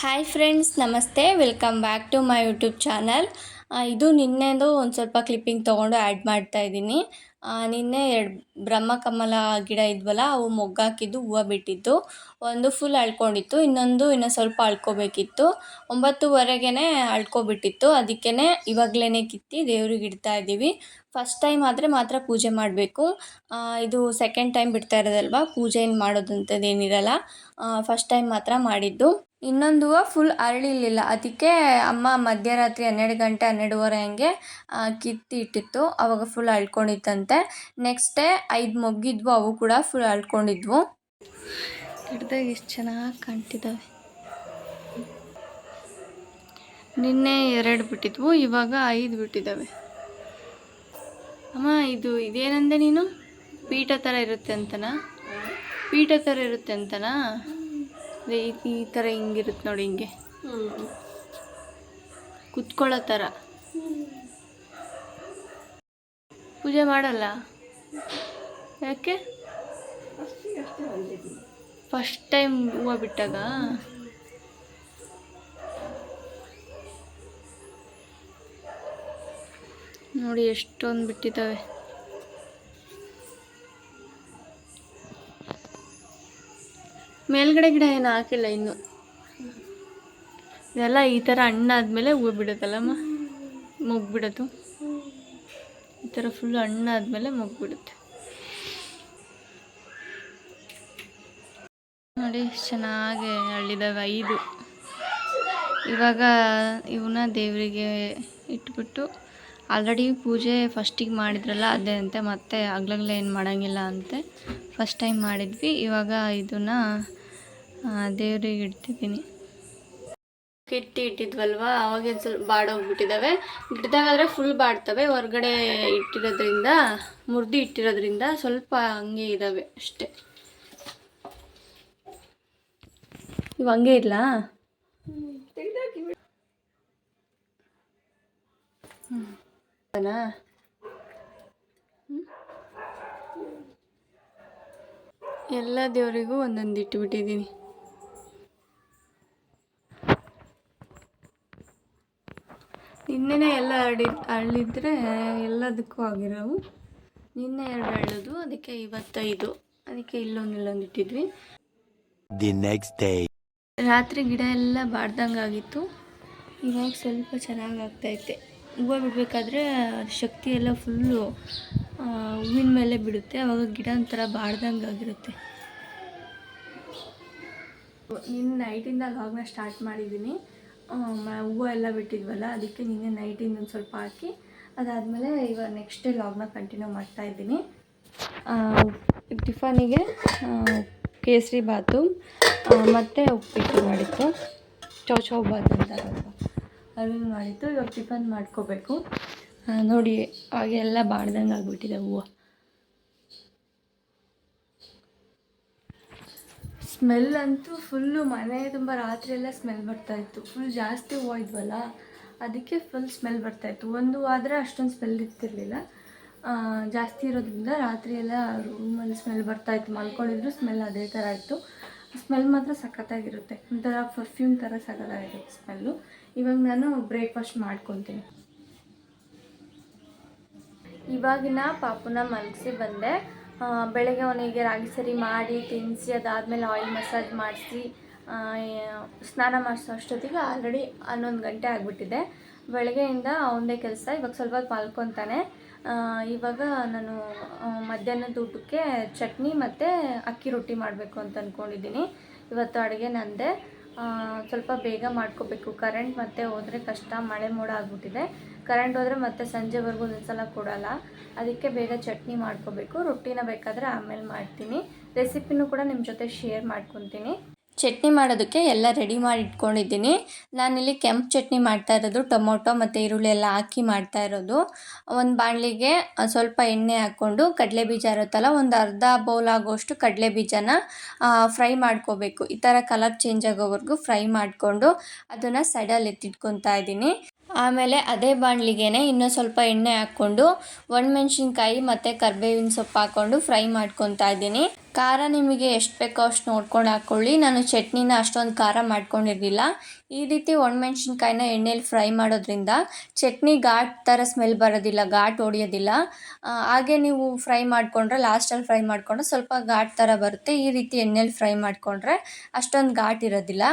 Hi friends, ನಮಸ್ತೆ. Welcome back to my YouTube channel. ಇದು ನಿನ್ನೆದು ಒಂದು ಸ್ವಲ್ಪ ಕ್ಲಿಪ್ಪಿಂಗ್ ತೊಗೊಂಡು ಆ್ಯಡ್ ಮಾಡ್ತಾ ಇದ್ದೀನಿ. ನಿನ್ನೆ 2 ಬ್ರಹ್ಮಕಮಲ ಗಿಡ ಇದ್ವಲ್ಲ, ಅವು ಮೊಗ್ಗಾಕಿದ್ದು, ಹೂವು ಬಿಟ್ಟಿತ್ತು. ಒಂದು ಫುಲ್ ಅಳ್ಕೊಂಡಿತ್ತು, ಇನ್ನೂ ಸ್ವಲ್ಪ ಅಳ್ಕೋಬೇಕಿತ್ತು. 9:30ಗೆ ಅಳ್ಕೊಬಿಟ್ಟಿತ್ತು. ಅದಕ್ಕೇ ಇವಾಗಲೇ ಕಿತ್ತಿ ದೇವ್ರಿಗೆ ಇಡ್ತಾ ಇದ್ದೀವಿ. ಫಸ್ಟ್ ಟೈಮ್ ಆದರೆ ಮಾತ್ರ ಪೂಜೆ ಮಾಡಬೇಕು. ಇದು ಸೆಕೆಂಡ್ ಟೈಮ್ ಬಿಡ್ತಾ ಇರೋದಲ್ವ, ಪೂಜೆ ಏನು ಮಾಡೋದಂಥದ್ದೇನಿರಲ್ಲ. ಫಸ್ಟ್ ಟೈಮ್ ಮಾತ್ರ ಮಾಡಿದ್ದು. ಇನ್ನೊಂದು ಹೂವು ಫುಲ್ ಅರಳಿರಲಿಲ್ಲ. ಅದಕ್ಕೆ ಅಮ್ಮ ಮಧ್ಯರಾತ್ರಿ 12 ಗಂಟೆ 12:30 ಹಂಗೆ ಕಿತ್ತಿ ಇಟ್ಟಿತ್ತು. ಆವಾಗ ಫುಲ್ ಅಳ್ಕೊಂಡಿತ್ತಂತೆ. ನೆಕ್ಸ್ಟ್ ಡೇ 5 ಮೊಗ್ಗಿದ್ವು, ಅವು ಕೂಡ ಫುಲ್ ಅಳ್ಕೊಂಡಿದ್ವು. ಗಿಡದಾಗ ಎಷ್ಟು ಚೆನ್ನಾಗಿ ಕಾಣ್ತಿದ್ದಾವೆ. ನಿನ್ನೆ 2 ಬಿಟ್ಟಿದ್ವು, ಇವಾಗ 5 ಬಿಟ್ಟಿದ್ದಾವೆ. ಅಮ್ಮ, ಇದೇನಂದೆ ನೀನು? ಪೀಠ ಥರ ಇರುತ್ತೆ ಅಂತನಾ? ಪೀಠ ಥರ ಇರುತ್ತೆ ಅಂತನಾ? ಈ ಥರ ಹಿಂಗಿರುತ್ತೆ ನೋಡಿ, ಹಿಂಗೆ ಕುತ್ಕೊಳ್ಳೋ ಥರ. ಪೂಜೆ ಮಾಡಲ್ಲ ಯಾಕೆ? ಫಸ್ಟ್ ಟೈಮ್ ಹೂವು ಬಿಟ್ಟಾಗ ನೋಡಿ ಎಷ್ಟೊಂದು ಬಿಟ್ಟಿದ್ದಾವೆ. ಮೇಲ್ಗಡೆ ಗಿಡ ಏನು ಹಾಕಿಲ್ಲ ಇನ್ನು. ಇದೆಲ್ಲ ಈ ಥರ ಹಣ್ಣಾದ್ಮೇಲೆ ಹೂವು ಬಿಡುತ್ತಲ್ಲಮ್ಮ, ಮೊಗ್ಗು ಬಿಡೋದು. ಈ ಥರ ಫುಲ್ ಹಣ್ಣಾದ್ಮೇಲೆ ಮೊಗ್ಗು ಬಿಡುತ್ತೆ ನೋಡಿ. ಚೆನ್ನಾಗಿ ಅಳ್ಳಿದಾವೆ 5. ಇವಾಗ ಇವನ್ನ ದೇವರಿಗೆ ಇಟ್ಬಿಟ್ಟು, ಆಲ್ರೆಡಿ ಪೂಜೆ ಫಸ್ಟಿಗೆ ಮಾಡಿದ್ರಲ್ಲ ಅದೇ ಅಂತೆ, ಮತ್ತೆ ಆಗ್ಲಾಗಲೇ ಏನು ಮಾಡೋಂಗಿಲ್ಲ ಅಂತೆ. ಫಸ್ಟ್ ಟೈಮ್ ಮಾಡಿದ್ವಿ. ಇವಾಗ ಇದನ್ನು ದೇವ್ರಿಗೆ ಇಡ್ತಿದ್ದೀನಿ. ಇಟ್ಟಿದ್ವಲ್ವ, ಅವಾಗ ಸ್ವಲ್ಪ ಬಾಡೋಗ್ಬಿಟ್ಟಿದ್ದಾವೆ. ಗಿಡದಾಗಾದರೆ ಫುಲ್ ಬಾಡ್ತವೆ. ಹೊರಗಡೆ ಇಟ್ಟಿರೋದ್ರಿಂದ, ಮುರಿದು ಇಟ್ಟಿರೋದ್ರಿಂದ ಸ್ವಲ್ಪ ಹಂಗೆ ಇದ್ದಾವೆ ಅಷ್ಟೇ. ಇವು ಹಂಗೆ ಇರಲಾ? ಎಲ್ಲ ದೇವರಿಗೂ ಒಂದೊಂದು ಇಟ್ಟುಬಿಟ್ಟಿದ್ದೀನಿ. ನಿನ್ನೆನೇ ಎಲ್ಲ ಅರಳಿದ್ರೆ ಎಲ್ಲದಕ್ಕೂ ಆಗಿರೋವು. ನಿನ್ನೆ 2 ಅಳ್ಳೋದು, ಅದಕ್ಕೆ 25. ಅದಕ್ಕೆ ಇಲ್ಲೊಂದು ಇಟ್ಟಿದ್ವಿ. ದಿ ನೆಕ್ಸ್ಟ್ ಡೇ ರಾತ್ರಿ ಗಿಡ ಎಲ್ಲ ಬಾಡ್ದಂಗೆ ಆಗಿತ್ತು. ಇವಾಗ ಸ್ವಲ್ಪ ಚೆನ್ನಾಗಿ ಆಗ್ತೈತೆ. ಹೂವು ಬಿಡಬೇಕಾದ್ರೆ ಶಕ್ತಿ ಎಲ್ಲ ಫುಲ್ಲು ಹೂವಿನ ಮೇಲೆ ಬಿಡುತ್ತೆ. ಆವಾಗ ಗಿಡ ಒಂಥರ ಬಾಡ್ದಂಗೆ ಆಗಿರುತ್ತೆ. ನಿನ್ನೆ ನೈಟಿಂದ ಲಾಗ್ನ ಸ್ಟಾರ್ಟ್ ಮಾಡಿದ್ದೀನಿ. ಹೂವು ಎಲ್ಲ ಬಿಟ್ಟಿದ್ವಲ್ಲ, ಅದಕ್ಕೆ ನಿನ್ನೆ ನೈಟಿಂದ ಒಂದು ಸ್ವಲ್ಪ ಹಾಕಿ, ಅದಾದಮೇಲೆ ಇವಾಗ ನೆಕ್ಸ್ಟ್ ಡೇ ಲಾಗ್ನ ಕಂಟಿನ್ಯೂ ಮಾಡ್ತಾಯಿದ್ದೀನಿ. ಟಿಫನಿಗೆ ಕೇಸರಿ ಬಾತು ಮತ್ತು ಉಪ್ಪಿಟ್ಟು ಮಾಡಿತ್ತು. ಚೌ ಬಾತ್ ಅಂತಾರಲ್ವ, ಅದನ್ನು ಮಾಡಿತ್ತು. ಇವಾಗ ಟಿಫನ್ ಮಾಡ್ಕೋಬೇಕು. ನೋಡಿ, ಹಾಗೆಲ್ಲ ಬಾಡ್ದಂಗೆ ಆಗಿಬಿಟ್ಟಿದೆ ಹೂವು. ಸ್ಮೆಲ್ ಅಂತೂ ಫುಲ್ಲು ಮನೆ ತುಂಬ ರಾತ್ರಿ ಎಲ್ಲ ಸ್ಮೆಲ್ ಬರ್ತಾಯಿತ್ತು. ಫುಲ್ ಜಾಸ್ತಿ ಹೂವು ಇದ್ವಲ್ಲ, ಅದಕ್ಕೆ ಫುಲ್ ಸ್ಮೆಲ್ ಬರ್ತಾಯಿತ್ತು. ಒಂದು ಆದರೆ ಅಷ್ಟೊಂದು ಸ್ಮೆಲ್ ಇರ್ತಿರ್ಲಿಲ್ಲ. ಜಾಸ್ತಿ ಇರೋದ್ರಿಂದ ರಾತ್ರಿ ಎಲ್ಲ ರೂಮಲ್ಲಿ ಸ್ಮೆಲ್ ಬರ್ತಾಯಿತ್ತು. ಮಲ್ಕೊಂಡಿದ್ರು ಸ್ಮೆಲ್ ಅದೇ ಥರ ಇತ್ತು. ಸ್ಮೆಲ್ ಮಾತ್ರ ಸಖತ್ತಾಗಿರುತ್ತೆ, ಒಂಥರ ಪರ್ಫ್ಯೂಮ್ ಥರ ಸಖತ್ತಾಗಿರುತ್ತೆ ಸ್ಮೆಲ್ಲು. ಇವಾಗ ನಾನು ಬ್ರೇಕ್ಫಾಸ್ಟ್ ಮಾಡ್ಕೊತೀನಿ. ಇವಾಗಿನ ಪಾಪುನ ಮಲಗಿಸಿ ಬಂದೆ. ಬೆಳಗ್ಗೆ ಅವನಿಗೆ ರಾಗಿ ಸರಿ ಮಾಡಿ ತಿನ್ನಿಸಿ, ಅದಾದಮೇಲೆ ಆಯಿಲ್ ಮಸಾಜ್ ಮಾಡಿಸಿ ಸ್ನಾನ ಮಾಡಿಸೋ ಅಷ್ಟೊತ್ತಿಗೆ ಆಲ್ರೆಡಿ 11 ಗಂಟೆ ಆಗಿಬಿಟ್ಟಿದೆ. ಬೆಳಗ್ಗೆಯಿಂದ ಅವನದೇ ಕೆಲಸ. ಇವಾಗ ಸ್ವಲ್ಪ ಹೊತ್ತು ಮಲ್ಕೊತಾನೆ. ಇವಾಗ ನಾನು ಮಧ್ಯಾಹ್ನದ ಊಟಕ್ಕೆ ಚಟ್ನಿ ಮತ್ತು ಅಕ್ಕಿ ರೊಟ್ಟಿ ಮಾಡಬೇಕು ಅಂತ ಅಂದ್ಕೊಂಡಿದ್ದೀನಿ. ಇವತ್ತು ಅಡುಗೆ ನಂದೆ. ಸ್ವಲ್ಪ ಬೇಗ ಮಾಡ್ಕೋಬೇಕು. ಕರೆಂಟ್ ಮತ್ತೆ ಹೋದರೆ ಕಷ್ಟ, ಮಳೆ ಮೋಡ ಆಗಿಬಿಟ್ಟಿದೆ. ಕರೆಂಟ್ ಹೋದರೆ ಮತ್ತೆ ಸಂಜೆವರೆಗೂ ಒಂದೊಂದು ಸಲ ಕೊಡೋಲ್ಲ. ಅದಕ್ಕೆ ಬೇಗ ಚಟ್ನಿ ಮಾಡ್ಕೋಬೇಕು. ರೊಟ್ಟಿನ ಬೇಕಾದರೆ ಆಮೇಲೆ ಮಾಡ್ತೀನಿ. ರೆಸಿಪಿನೂ ಕೂಡ ನಿಮ್ಮ ಜೊತೆ ಶೇರ್ ಮಾಡ್ಕೊತೀನಿ. ಚಟ್ನಿ ಮಾಡೋದಕ್ಕೆ ಎಲ್ಲ ರೆಡಿ ಮಾಡಿ ಇಟ್ಕೊಂಡಿದ್ದೀನಿ. ನಾನಿಲ್ಲಿ ಕೆಂಪು ಚಟ್ನಿ ಮಾಡ್ತಾ ಇರೋದು. ಟೊಮೊಟೊ ಮತ್ತು ಈರುಳ್ಳಿ ಎಲ್ಲ ಹಾಕಿ ಮಾಡ್ತಾ ಇರೋದು. ಒಂದು ಬಾಣಲಿಗೆ ಸ್ವಲ್ಪ ಎಣ್ಣೆ ಹಾಕ್ಕೊಂಡು ಕಡಲೆ ಬೀಜ ಇರುತ್ತಲ್ಲ, ಒಂದು ಅರ್ಧ ಬೌಲ್ ಆಗೋಷ್ಟು ಕಡಲೆ ಬೀಜನ ಫ್ರೈ ಮಾಡ್ಕೋಬೇಕು. ಈ ಥರ ಕಲರ್ ಚೇಂಜ್ ಆಗೋವರೆಗೂ ಫ್ರೈ ಮಾಡಿಕೊಂಡು ಅದನ್ನು ಸೈಡಲ್ಲಿ ಎತ್ತಿಟ್ಕೊತಾ ಇದ್ದೀನಿ. ಆಮೇಲೆ ಅದೇ ಬಾಣಲಿಗೆ ಇನ್ನೂ ಸ್ವಲ್ಪ ಎಣ್ಣೆ ಹಾಕ್ಕೊಂಡು ಒಣಮೆಣ್ಸಿನ್ಕಾಯಿ ಮತ್ತು ಕರಿಬೇವಿನ ಸೊಪ್ಪು ಹಾಕ್ಕೊಂಡು ಫ್ರೈ ಮಾಡ್ಕೊತಾ ಇದ್ದೀನಿ. ಖಾರ ನಿಮಗೆ ಎಷ್ಟು ಬೇಕೋ ಅಷ್ಟು ನೋಡ್ಕೊಂಡು ಹಾಕ್ಕೊಳ್ಳಿ. ನಾನು ಚಟ್ನಿನ ಅಷ್ಟೊಂದು ಖಾರ ಮಾಡ್ಕೊಂಡಿರಲಿಲ್ಲ. ಈ ರೀತಿ ಒಣಮೆಣ್ಸಿನ್ಕಾಯಿನ ಎಣ್ಣೆಲಿ ಫ್ರೈ ಮಾಡೋದ್ರಿಂದ ಚಟ್ನಿ ಘಾಟ್ ಥರ ಸ್ಮೆಲ್ ಬರೋದಿಲ್ಲ, ಘಾಟ್ ಹೊಡಿಯೋದಿಲ್ಲ. ಹಾಗೆ ನೀವು ಫ್ರೈ ಮಾಡಿಕೊಂಡ್ರೆ, ಲಾಸ್ಟಲ್ಲಿ ಫ್ರೈ ಮಾಡಿಕೊಂಡ್ರೆ ಸ್ವಲ್ಪ ಘಾಟ್ ಥರ ಬರುತ್ತೆ. ಈ ರೀತಿ ಎಣ್ಣೆಲಿ ಫ್ರೈ ಮಾಡಿಕೊಂಡ್ರೆ ಅಷ್ಟೊಂದು ಘಾಟ್ ಇರೋದಿಲ್ಲ.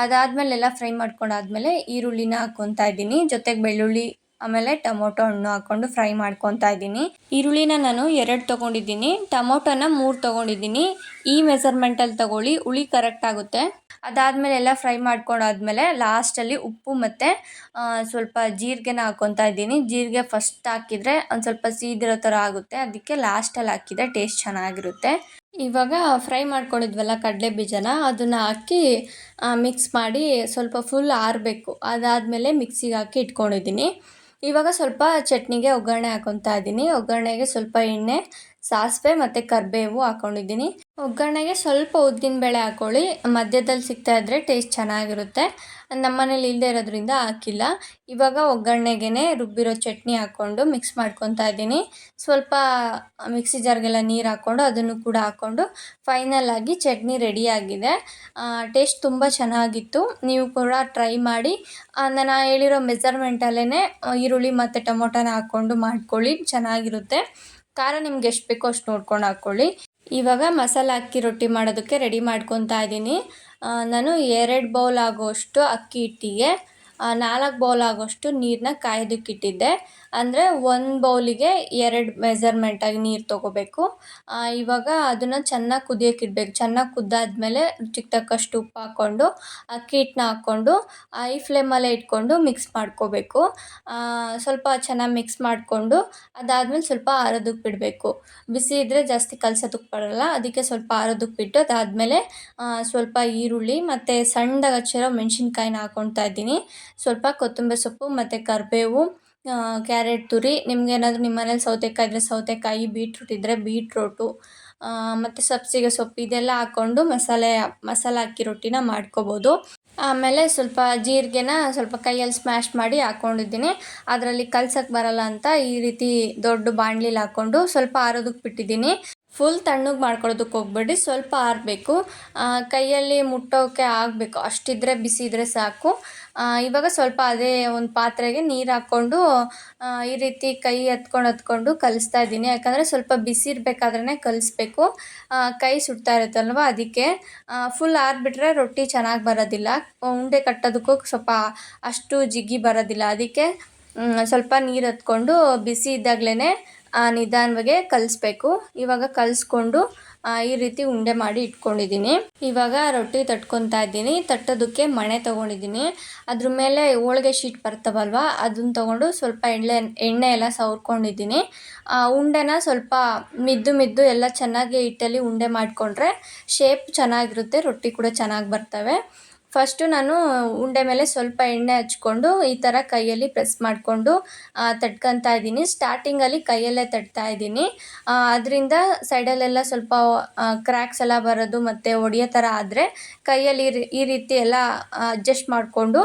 ಅದಾದಮೇಲೆ ಎಲ್ಲ ಫ್ರೈ ಮಾಡ್ಕೊಂಡಾದ್ಮೇಲೆ ಈರುಳ್ಳಿನ ಹಾಕ್ಕೊತಾ ಇದ್ದೀನಿ, ಜೊತೆಗೆ ಬೆಳ್ಳುಳ್ಳಿ ಆಮೇಲೆ ಟೊಮೊಟೊ ಹಣ್ಣು ಹಾಕ್ಕೊಂಡು ಫ್ರೈ ಮಾಡ್ಕೊತಾ ಇದ್ದೀನಿ. ಈರುಳ್ಳಿನ ನಾನು 2 ತೊಗೊಂಡಿದ್ದೀನಿ, ಟೊಮೊಟೊನ 3 ತೊಗೊಂಡಿದ್ದೀನಿ. ಈ ಮೆಸರ್ಮೆಂಟಲ್ಲಿ ತೊಗೊಳ್ಳಿ, ಹುಳಿ ಕರೆಕ್ಟ್ ಆಗುತ್ತೆ. ಅದಾದಮೇಲೆ ಎಲ್ಲ ಫ್ರೈ ಮಾಡ್ಕೊಂಡಾದ್ಮೇಲೆ ಲಾಸ್ಟಲ್ಲಿ ಉಪ್ಪು ಮತ್ತು ಸ್ವಲ್ಪ ಜೀರಿಗೆನ ಹಾಕ್ಕೊತಾ ಇದ್ದೀನಿ. ಜೀರಿಗೆ ಫಸ್ಟ್ ಹಾಕಿದರೆ ಒಂದು ಸ್ವಲ್ಪ ಸೀದಿರೋ ಥರ ಆಗುತ್ತೆ, ಅದಕ್ಕೆ ಲಾಸ್ಟಲ್ಲಿ ಹಾಕಿದರೆ ಟೇಸ್ಟ್ ಚೆನ್ನಾಗಿರುತ್ತೆ. ಇವಾಗ ಫ್ರೈ ಮಾಡ್ಕೊಂಡಿದ್ವಲ್ಲ ಕಡಲೆ ಬೀಜನ, ಅದನ್ನು ಹಾಕಿ ಮಿಕ್ಸ್ ಮಾಡಿ ಸ್ವಲ್ಪ ಫುಲ್ ಆರಬೇಕು. ಅದಾದಮೇಲೆ ಮಿಕ್ಸಿಗೆ ಹಾಕಿ ಇಟ್ಕೊಂಡಿದ್ದೀನಿ. ಇವಾಗ ಸ್ವಲ್ಪ ಚಟ್ನಿಗೆ ಒಗ್ಗರಣೆ ಹಾಕ್ಕೊತಾ ಇದ್ದೀನಿ. ಒಗ್ಗರಣೆಗೆ ಸ್ವಲ್ಪ ಎಣ್ಣೆ, ಸಾಸಿವೆ ಮತ್ತು ಕರಿಬೇವು ಹಾಕ್ಕೊಂಡಿದ್ದೀನಿ. ಒಗ್ಗರಣೆಗೆ ಸ್ವಲ್ಪ ಉದ್ದಿನಬೇಳೆ ಹಾಕ್ಕೊಳ್ಳಿ, ಮಧ್ಯದಲ್ಲಿ ಸಿಗ್ತಾ ಇದ್ದರೆ ಟೇಸ್ಟ್ ಚೆನ್ನಾಗಿರುತ್ತೆ. ನಮ್ಮ ಮನೇಲಿ ಇಲ್ಲದೆ ಇರೋದ್ರಿಂದ ಹಾಕಿಲ್ಲ. ಇವಾಗ ಒಗ್ಗರಣೆಗೆ ರುಬ್ಬಿರೋ ಚಟ್ನಿ ಹಾಕ್ಕೊಂಡು ಮಿಕ್ಸ್ ಮಾಡ್ಕೊತಾ ಇದ್ದೀನಿ. ಸ್ವಲ್ಪ ಮಿಕ್ಸಿ ಜಾರ್ಗೆಲ್ಲ ನೀರು ಹಾಕ್ಕೊಂಡು ಅದನ್ನು ಕೂಡ ಹಾಕ್ಕೊಂಡು ಫೈನಲ್ ಆಗಿ ಚಟ್ನಿ ರೆಡಿಯಾಗಿದೆ. ಟೇಸ್ಟ್ ತುಂಬ ಚೆನ್ನಾಗಿತ್ತು. ನೀವು ಕೂಡ ಟ್ರೈ ಮಾಡಿ. ನಾನು ಹೇಳಿರೋ ಮೆಜರ್ಮೆಂಟಲ್ಲೇ ಈರುಳ್ಳಿ ಮತ್ತು ಟೊಮೊಟೊನ ಹಾಕ್ಕೊಂಡು ಮಾಡ್ಕೊಳ್ಳಿ, ಚೆನ್ನಾಗಿರುತ್ತೆ. ಖಾರ ನಿಮ್ಗೆ ಎಷ್ಟು ಬೇಕೋ ಅಷ್ಟು ನೋಡ್ಕೊಂಡು ಹಾಕ್ಕೊಳ್ಳಿ. ಇವಾಗ ಮಸಾಲೆ ಅಕ್ಕಿ ರೊಟ್ಟಿ ಮಾಡೋದಕ್ಕೆ ರೆಡಿ ಮಾಡ್ಕೊತಾ ಇದ್ದೀನಿ. ನಾನು 2 ಬೌಲ್ ಆಗೋಷ್ಟು ಅಕ್ಕಿ ಹಿಟ್ಟಿಗೆ 4 ಬೌಲ್ ಆಗೋಷ್ಟು ನೀರನ್ನ ಕಾಯೋದಕ್ಕಿಟ್ಟಿದ್ದೆ. ಅಂದರೆ 1 ಬೌಲಿಗೆ 2 ಮೆಜರ್ಮೆಂಟಾಗಿ ನೀರು ತೊಗೋಬೇಕು. ಇವಾಗ ಅದನ್ನು ಚೆನ್ನಾಗಿ ಕುದಿಯೋಕೆ ಇಡಬೇಕು. ಚೆನ್ನಾಗಿ ಕುದ್ದಾದ್ಮೇಲೆ ರುಚಿಗೆ ತಕ್ಕಷ್ಟು ಉಪ್ಪು ಹಾಕ್ಕೊಂಡು ಅಕ್ಕಿ ಹಿಟ್ಟನ್ನ ಹಾಕ್ಕೊಂಡು ಐ ಫ್ಲೇಮಲ್ಲೇ ಇಟ್ಕೊಂಡು ಮಿಕ್ಸ್ ಮಾಡ್ಕೋಬೇಕು. ಸ್ವಲ್ಪ ಚೆನ್ನಾಗಿ ಮಿಕ್ಸ್ ಮಾಡಿಕೊಂಡು ಅದಾದಮೇಲೆ ಸ್ವಲ್ಪ ಆರೋದಕ್ಕೆ ಬಿಡಬೇಕು. ಬಿಸಿ ಇದ್ದರೆ ಜಾಸ್ತಿ ಕಲಸೋದಕ್ಕೆ ಬರೋಲ್ಲ, ಅದಕ್ಕೆ ಸ್ವಲ್ಪ ಆರೋದಕ್ಕೆ ಬಿಟ್ಟು ಅದಾದಮೇಲೆ ಸ್ವಲ್ಪ ಈರುಳ್ಳಿ ಮತ್ತು ಸಣ್ಣದಾಗಿ ಹಚ್ಚಿರೋ ಮೆಣಸಿನ್ಕಾಯಿನ ಹಾಕ್ಕೊತಾ ಇದ್ದೀನಿ. ಸ್ವಲ್ಪ ಕೊತ್ತಂಬರಿ ಸೊಪ್ಪು ಮತ್ತು ಕರಿಬೇವು, ಕ್ಯಾರೆಟ್ ತುರಿ, ನಿಮ್ಗೇನಾದರೂ ನಿಮ್ಮ ಮನೇಲಿ ಸೌತೆಕಾಯಿ ಇದ್ದರೆ ಸೌತೆಕಾಯಿ, ಬೀಟ್ರೂಟ್ ಇದ್ದರೆ ಬೀಟ್ರೂಟು ಮತ್ತು ಸಬ್ಬಸಿಗೆ ಸೊಪ್ಪು ಇದೆಲ್ಲ ಹಾಕ್ಕೊಂಡು ಮಸಾಲೆ ಅಕ್ಕಿ ರೊಟ್ಟಿನ ಮಾಡ್ಕೋಬೋದು. ಆಮೇಲೆ ಸ್ವಲ್ಪ ಜೀರಿಗೆನ ಸ್ವಲ್ಪ ಕೈಯಲ್ಲಿ ಸ್ಮ್ಯಾಶ್ ಮಾಡಿ ಹಾಕ್ಕೊಂಡಿದ್ದೀನಿ. ಅದರಲ್ಲಿ ಕಲ್ಸಕ್ಕೆ ಬರೋಲ್ಲ ಅಂತ ಈ ರೀತಿ ದೊಡ್ಡ ಬಾಣಲಿಲಿ ಹಾಕ್ಕೊಂಡು ಸ್ವಲ್ಪ ಆರೋದಕ್ಕೆ ಬಿಟ್ಟಿದ್ದೀನಿ. ಫುಲ್ ತಣ್ಣಗೆ ಮಾಡ್ಕೊಳ್ಳೋದಕ್ಕೆ ಹೋಗ್ಬೇಡಿ, ಸ್ವಲ್ಪ ಆರಬೇಕು. ಕೈಯಲ್ಲಿ ಮುಟ್ಟೋಕ್ಕೆ ಆಗಬೇಕು ಅಷ್ಟಿದ್ರೆ, ಬಿಸಿ ಇದ್ದರೆ ಸಾಕು. ಇವಾಗ ಸ್ವಲ್ಪ ಅದೇ ಒಂದು ಪಾತ್ರೆಗೆ ನೀರು ಹಾಕ್ಕೊಂಡು ಈ ರೀತಿ ಕೈ ಹತ್ಕೊಂಡು ಕಲಿಸ್ತಾ ಇದ್ದೀನಿ. ಯಾಕಂದರೆ ಸ್ವಲ್ಪ ಬಿಸಿ ಇರಬೇಕಾದ್ರೇ ಕಲಿಸ್ಬೇಕು, ಕೈ ಸುಡ್ತಾ ಇರುತ್ತಲ್ವ ಅದಕ್ಕೆ. ಫುಲ್ ಆರಿಬಿಟ್ರೆ ರೊಟ್ಟಿ ಚೆನ್ನಾಗಿ ಬರೋದಿಲ್ಲ, ಉಂಡೆ ಕಟ್ಟೋದಕ್ಕೂ ಸ್ವಲ್ಪ ಅಷ್ಟು ಜಿಗ್ಗಿ ಬರೋದಿಲ್ಲ. ಅದಕ್ಕೆ ಸ್ವಲ್ಪ ನೀರು ಹತ್ಕೊಂಡು ಬಿಸಿ ಇದ್ದಾಗಲೇ ನಿಧಾನವಾಗಿ ಕಲಿಸ್ಬೇಕು. ಇವಾಗ ಕಲಿಸ್ಕೊಂಡು ಈ ರೀತಿ ಉಂಡೆ ಮಾಡಿ ಇಟ್ಕೊಂಡಿದ್ದೀನಿ. ಇವಾಗ ರೊಟ್ಟಿ ತಟ್ಕೊತಾ ಇದ್ದೀನಿ. ತಟ್ಟೋದಕ್ಕೆ ಮಣೆ ತೊಗೊಂಡಿದ್ದೀನಿ. ಅದ್ರ ಮೇಲೆ ಹೋಳಿಗೆ ಶೀಟ್ ಬರ್ತಾವಲ್ವ, ಅದನ್ನು ತೊಗೊಂಡು ಸ್ವಲ್ಪ ಎಣ್ಣೆ ಎಲ್ಲ ಸವರ್ಕೊಂಡಿದ್ದೀನಿ. ಉಂಡೆನ ಸ್ವಲ್ಪ ಮಿದ್ದು ಎಲ್ಲ ಚೆನ್ನಾಗಿ ಹಿಟ್ಟಲ್ಲಿ ಉಂಡೆ ಮಾಡಿಕೊಂಡ್ರೆ ಶೇಪ್ ಚೆನ್ನಾಗಿರುತ್ತೆ, ರೊಟ್ಟಿ ಕೂಡ ಚೆನ್ನಾಗಿ ಬರ್ತವೆ. ಫಸ್ಟು ನಾನು ಉಂಡೆ ಮೇಲೆ ಸ್ವಲ್ಪ ಎಣ್ಣೆ ಹಚ್ಕೊಂಡು ಈ ಥರ ಕೈಯಲ್ಲಿ ಪ್ರೆಸ್ ಮಾಡಿಕೊಂಡು ತಟ್ಕೊತಾ ಇದ್ದೀನಿ. ಸ್ಟಾರ್ಟಿಂಗಲ್ಲಿ ಕೈಯಲ್ಲೇ ತಟ್ತಾ ಇದ್ದೀನಿ. ಅದರಿಂದ ಸೈಡಲ್ಲೆಲ್ಲ ಸ್ವಲ್ಪ ಕ್ರ್ಯಾಕ್ಸ್ ಎಲ್ಲ ಬರೋದು ಮತ್ತು ಒಡೆಯೋ ಥರ ಆದರೆ ಕೈಯಲ್ಲಿ ಈ ರೀತಿ ಎಲ್ಲ ಅಡ್ಜಸ್ಟ್ ಮಾಡಿಕೊಂಡು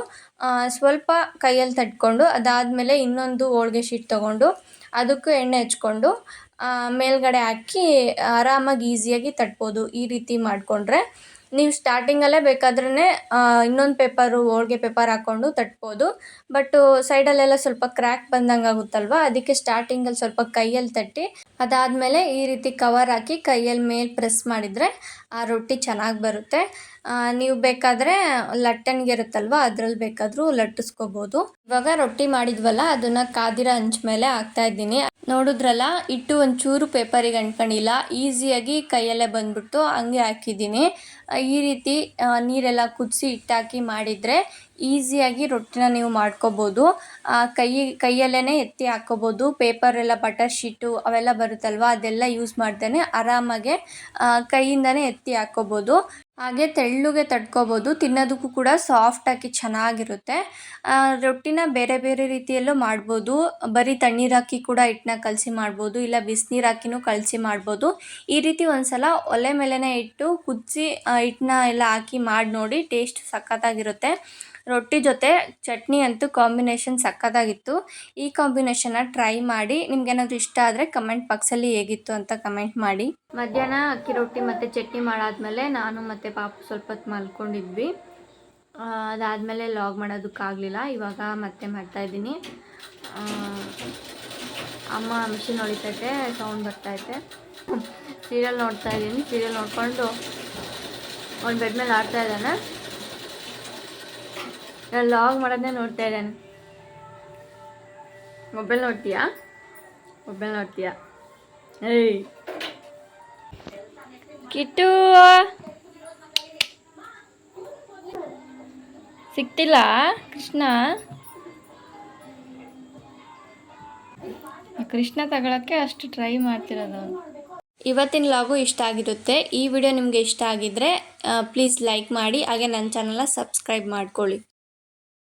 ಸ್ವಲ್ಪ ಕೈಯಲ್ಲಿ ತಟ್ಕೊಂಡು ಅದಾದಮೇಲೆ ಇನ್ನೊಂದು ಹೋಳಿಗೆ ಶೀಟ್ ತೊಗೊಂಡು ಅದಕ್ಕೂ ಎಣ್ಣೆ ಹಚ್ಕೊಂಡು ಮೇಲ್ಗಡೆ ಹಾಕಿ ಆರಾಮಾಗಿ ಈಸಿಯಾಗಿ ತಟ್ಬೋದು. ಈ ರೀತಿ ಮಾಡಿಕೊಂಡ್ರೆ ನೀವು ಸ್ಟಾರ್ಟಿಂಗಲ್ಲೇ ಬೇಕಾದ್ರೇ ಇನ್ನೊಂದು ಪೇಪರು, ಹೋಳಿಗೆ ಪೇಪರ್ ಹಾಕ್ಕೊಂಡು ತಟ್ಬೋದು. ಬಟ್ಟು ಸೈಡಲ್ಲೆಲ್ಲ ಸ್ವಲ್ಪ ಕ್ರ್ಯಾಕ್ ಬಂದಂಗೆ ಆಗುತ್ತಲ್ವ, ಅದಕ್ಕೆ ಸ್ಟಾರ್ಟಿಂಗಲ್ಲಿ ಸ್ವಲ್ಪ ಕೈಯಲ್ಲಿ ತಟ್ಟಿ ಅದಾದಮೇಲೆ ಈ ರೀತಿ ಕವರ್ ಹಾಕಿ ಕೈಯಲ್ಲಿ ಮೇಲೆ ಪ್ರೆಸ್ ಮಾಡಿದರೆ ಆ ರೊಟ್ಟಿ ಚೆನ್ನಾಗಿ ಬರುತ್ತೆ. ನೀವು ಬೇಕಾದರೆ ಲಟ್ಟಣಿಗೆ ಇರುತ್ತಲ್ವ, ಅದರಲ್ಲಿ ಬೇಕಾದರೂ ಲಟ್ಟಿಸ್ಕೋಬೋದು. ಇವಾಗ ರೊಟ್ಟಿ ಮಾಡಿದ್ವಲ್ಲ ಅದನ್ನು ಕಾದಿರೋ ಹಂಚ್ ಮೇಲೆ ಹಾಕ್ತಾಯಿದ್ದೀನಿ. ನೋಡಿದ್ರಲ್ಲ, ಹಿಟ್ಟು ಒಂಚೂರು ಪೇಪರಿಗೆ ಅಂಟ್ಕೊಂಡಿಲ್ಲ, ಈಸಿಯಾಗಿ ಕೈಯಲ್ಲೇ ಬಂದ್ಬಿಟ್ಟು ಹಂಗೆ ಹಾಕಿದ್ದೀನಿ. ಈ ರೀತಿ ನೀರೆಲ್ಲ ಕುದಿಸಿ ಹಿಟ್ಟಾಕಿ ಮಾಡಿದರೆ ಈಸಿಯಾಗಿ ರೊಟ್ಟಿನ ನೀವು ಮಾಡ್ಕೋಬೋದು. ಕೈಯಲ್ಲೇ ಎತ್ತಿ ಹಾಕ್ಕೋಬೋದು. ಪೇಪರೆಲ್ಲ ಬಟರ್ ಶೀಟು ಅವೆಲ್ಲ ಬರುತ್ತಲ್ವ, ಅದೆಲ್ಲ ಯೂಸ್ ಮಾಡ್ದೇ ಆರಾಮಾಗೆ ಕೈಯಿಂದನೇ ಎತ್ತಿ ಹಾಕ್ಕೋಬೋದು. ಹಾಗೆ ತೆಳ್ಳಗೆ ತಡ್ಕೋಬೋದು. ತಿನ್ನೋದಕ್ಕೂ ಕೂಡ ಸಾಫ್ಟಾಗಿ ಚೆನ್ನಾಗಿರುತ್ತೆ. ರೊಟ್ಟಿನ ಬೇರೆ ಬೇರೆ ರೀತಿಯಲ್ಲೂ ಮಾಡ್ಬೋದು. ಬರೀ ತಣ್ಣೀರು ಹಾಕಿ ಕೂಡ ಹಿಟ್ಟನ್ನ ಕಲಸಿ ಮಾಡ್ಬೋದು, ಇಲ್ಲ ಬಿಸಿನೀರು ಹಾಕಿನೂ ಕಲಸಿ ಮಾಡ್ಬೋದು. ಈ ರೀತಿ ಒಂದು ಸಲ ಒಲೆ ಮೇಲೇ ಇಟ್ಟು ಕುದಿಸಿ ಹಿಟ್ಟನ್ನ ಎಲ್ಲ ಹಾಕಿ ಮಾಡಿ ನೋಡಿ, ಟೇಸ್ಟ್ ಸಖತ್ತಾಗಿರುತ್ತೆ. ರೊಟ್ಟಿ ಜೊತೆ ಚಟ್ನಿ ಅಂತೂ ಕಾಂಬಿನೇಷನ್ ಸಕ್ಕತ್ತಾಗಿತ್ತು. ಈ ಕಾಂಬಿನೇಷನ್ನ ಟ್ರೈ ಮಾಡಿ. ನಿಮ್ಗೇನಾದರೂ ಇಷ್ಟ ಆದರೆ ಕಮೆಂಟ್ ಬಾಕ್ಸಲ್ಲಿ ಹೇಗಿತ್ತು ಅಂತ ಕಮೆಂಟ್ ಮಾಡಿ. ಮಧ್ಯಾಹ್ನ ಅಕ್ಕಿ ರೊಟ್ಟಿ ಮತ್ತು ಚಟ್ನಿ ಮಾಡಾದ್ಮೇಲೆ ನಾನು ಮತ್ತು ಪಾಪು ಸ್ವಲ್ಪ ಹೊತ್ತು ಮಲ್ಕೊಂಡಿದ್ವಿ. ಅದಾದಮೇಲೆ ಲಾಗ್ ಮಾಡೋದಕ್ಕಾಗಲಿಲ್ಲ. ಇವಾಗ ಮತ್ತೆ ಮಾಡ್ತಾಯಿದ್ದೀನಿ. ಅಮ್ಮ ಮಿಷಿನ್ ಹೊಡಿತೈತೆ, ಸೌಂಡ್ ಬರ್ತೈತೆ. ಸೀರಿಯಲ್ ನೋಡ್ತಾ ಇದ್ದೀನಿ. ಸೀರಿಯಲ್ ನೋಡಿಕೊಂಡು ಅವ್ನು ಬೆಡ್ ಮೇಲೆ ಆಡ್ತಾ ಇದ್ದಾನೆ. ನಾನು ಲಾಗ್ ಮಾಡೋದನ್ನೇ ನೋಡ್ತಾ ಇದ್ದಾನೆ. ಮೊಬೈಲ್ ನೋಡ್ತೀಯಾ? ಏಯ್ ಕಿಟ್ಟು ಸಿಕ್ತಿಲ್ಲ ಕೃಷ್ಣ ತಗೊಳಕ್ಕೆ ಅಷ್ಟು ಟ್ರೈ ಮಾಡ್ತಿರೋದು. ಇವತ್ತಿನ ಲಾಗು ಇಷ್ಟ ಆಗಿರುತ್ತೆ. ಈ ವಿಡಿಯೋ ನಿಮಗೆ ಇಷ್ಟ ಆಗಿದ್ದರೆ ಪ್ಲೀಸ್ ಲೈಕ್ ಮಾಡಿ, ಹಾಗೆ ನನ್ನ ಚಾನಲ್ನ ಸಬ್ಸ್ಕ್ರೈಬ್ ಮಾಡ್ಕೊಳ್ಳಿ.